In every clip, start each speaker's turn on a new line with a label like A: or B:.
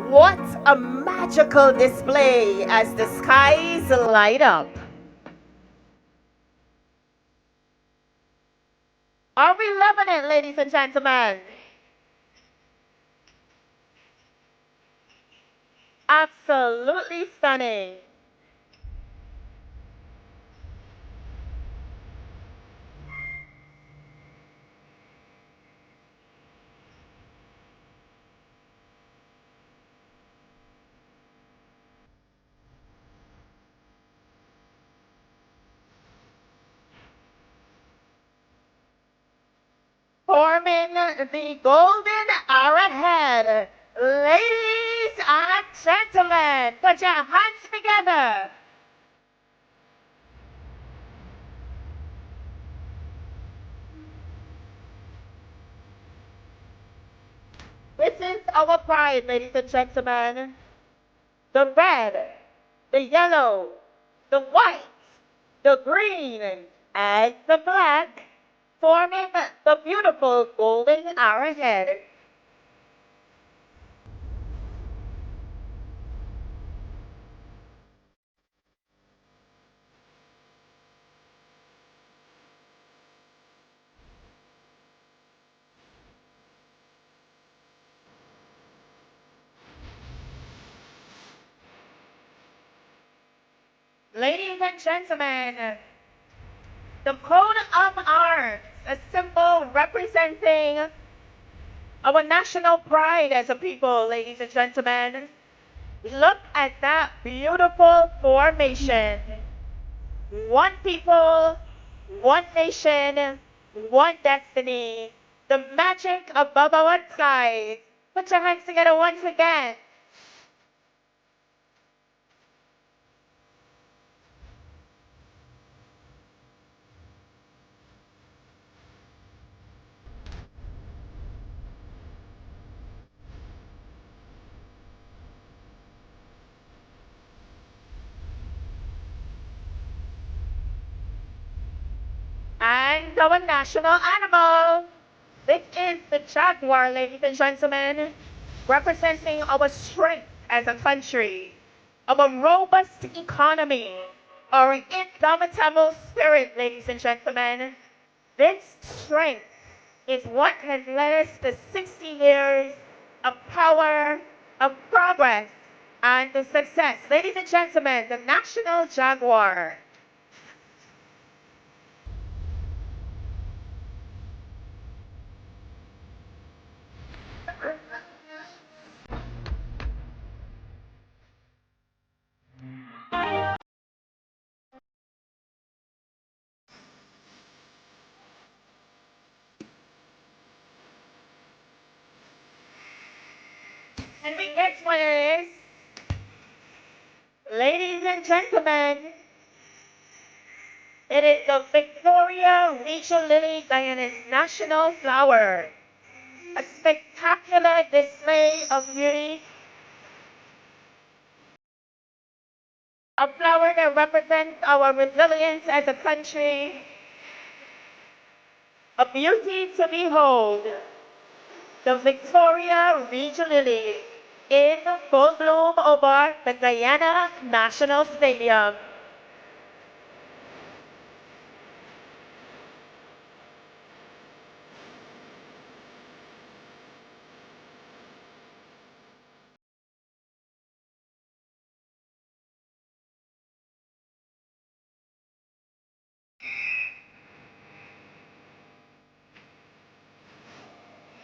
A: What a magical display as the skies light up. Are we loving it, ladies and gentlemen? Absolutely stunning. Forming the golden arrowhead. Ladies and gentlemen, put your hands together. This is our pride, ladies and gentlemen. The red, the yellow, the white, the green, and the black, forming the beautiful golden arrowhead. Ladies and gentlemen, the coat of arms, a symbol representing our national pride as a people, ladies and gentlemen. Look at that beautiful formation. One people, one nation, one destiny. The magic above our skies. Put your hands together once again. And our national animal. This is the jaguar, ladies and gentlemen, representing our strength as a country, our robust economy, our indomitable spirit, ladies and gentlemen. This strength is what has led us to 60 years of power, of progress, and the success. Ladies and gentlemen, the national jaguar. And the next one is, ladies and gentlemen, it is the Victoria Rachel Lily Guyana's national flower. A spectacular display of beauty. A flower that represents our resilience as a country. A beauty to behold. The Victoria Rachel Lily in full bloom over the Guyana National Stadium.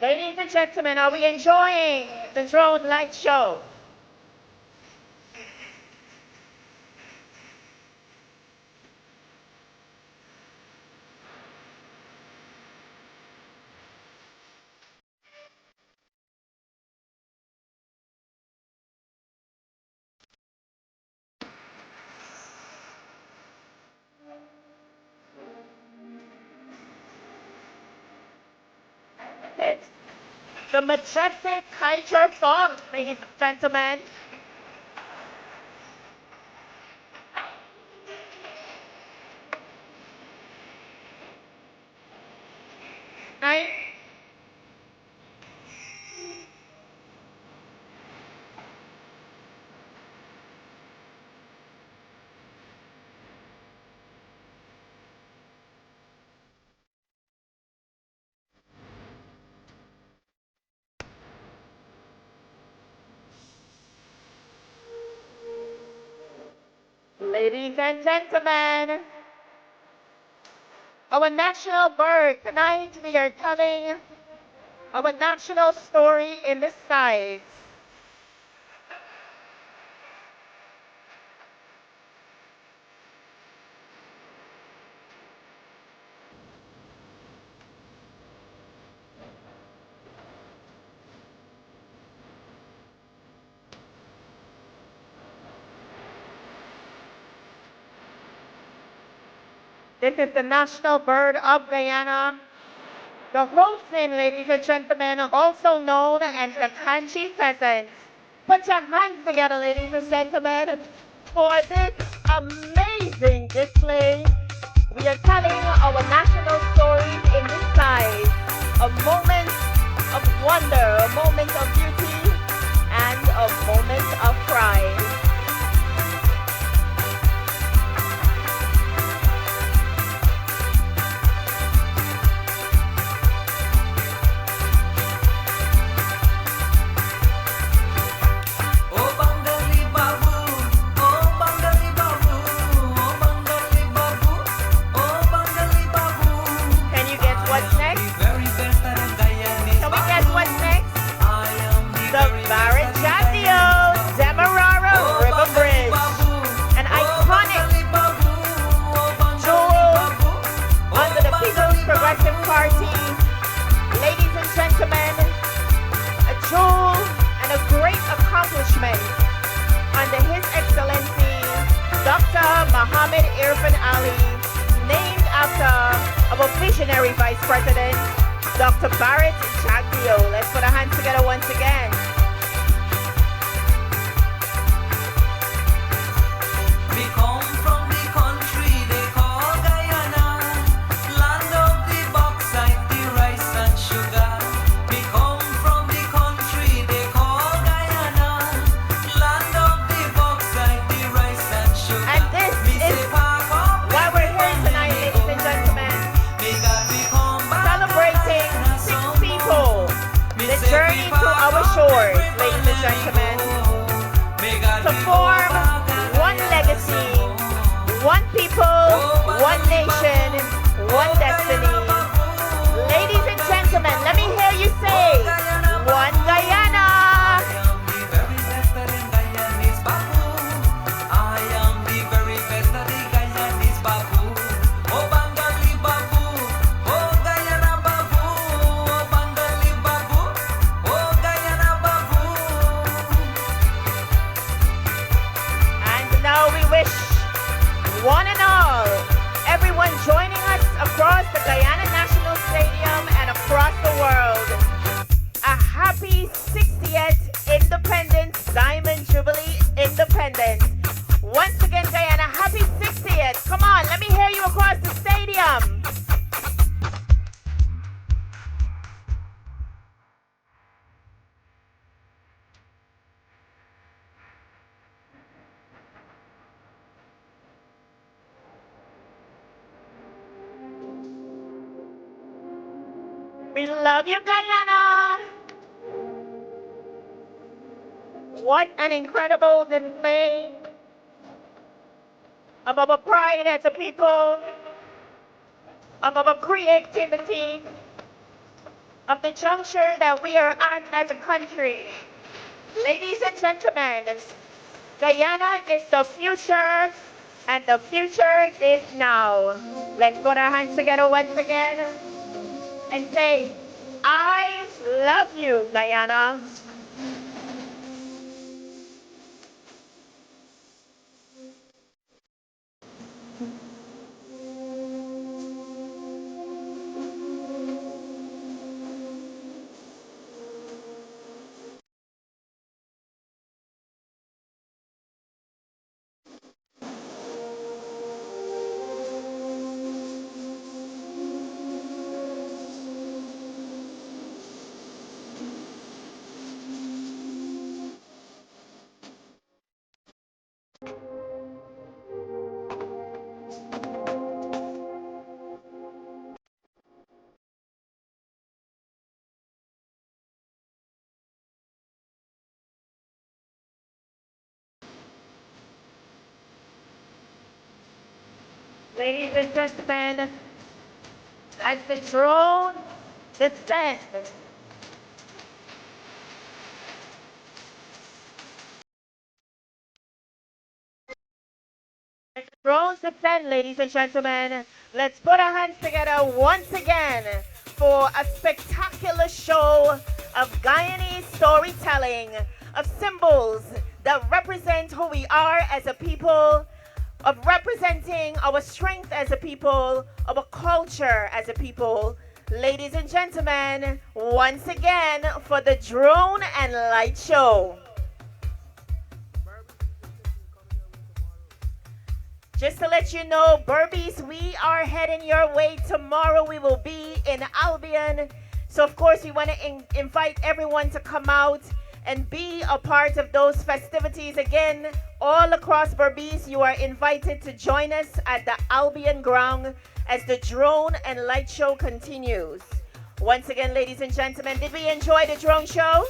A: Ladies and gentlemen, are we enjoying the drone light show? It's the majestic culture song, ladies and gentlemen. I ladies and gentlemen. Our national bird. Tonight we are telling our national story in the skies. This is the national bird of Guyana, the rosin, ladies and gentlemen, also known as the country pheasant. Put your hands together, ladies and gentlemen, for this amazing display. We are telling our national stories in this size. A moment of wonder, a moment of beauty, and a moment of pride. Can you guess what's next? Can we guess what's next? The Barrichatio Demerara River Bridge. An iconic jewel under the People's Progressive Party. Ladies and gentlemen, a jewel and a great accomplishment under His Excellency Dr. Muhammad Irfan Ali, named after our visionary Vice President, Dr. Barrett Chagdio. Let's put our hands together once again.
B: We come from the country they call Guyana, land of the bauxite, the rice and sugar. We come from the country they call Guyana, land of the bauxite, the rice and sugar.
A: And this is why we're here tonight, ladies and gentlemen, celebrating 6 people, the journey to our shores, ladies and gentlemen, to form one legacy, one people, one nation, one destiny. Ladies and gentlemen, let me hear you say, one Guyana. And now we wish one and all, everyone joining us across the Guyana National Stadium and across the world, a happy 60th Independence Diamond Jubilee Independence. Once again, Guyana, happy 60th. Come on, let me hear you across the stadium. We love you, Guyana. What an incredible display of our pride as a people, of our creativity, of the juncture that we are at as a country. Ladies and gentlemen, Guyana is the future, and the future is now. Let's put our hands together once again and say, I love you, Guyana. Ladies and gentlemen, as the drone descends, as the drone descends, ladies and gentlemen, let's put our hands together once again for a spectacular show of Guyanese storytelling, of symbols that represent who we are as a people, of representing our strength as a people, our culture as a people. Ladies and gentlemen, once again for the Drone and Light Show. Just to let you know, Burbies, we are heading your way. Tomorrow we will be in Albion. So, of course, we want to invite everyone to come out and be a part of those festivities. Again, all across Berbice, you are invited to join us at the Albion ground as the Drone and Light Show continues. Once again, ladies and gentlemen, did we enjoy the drone show?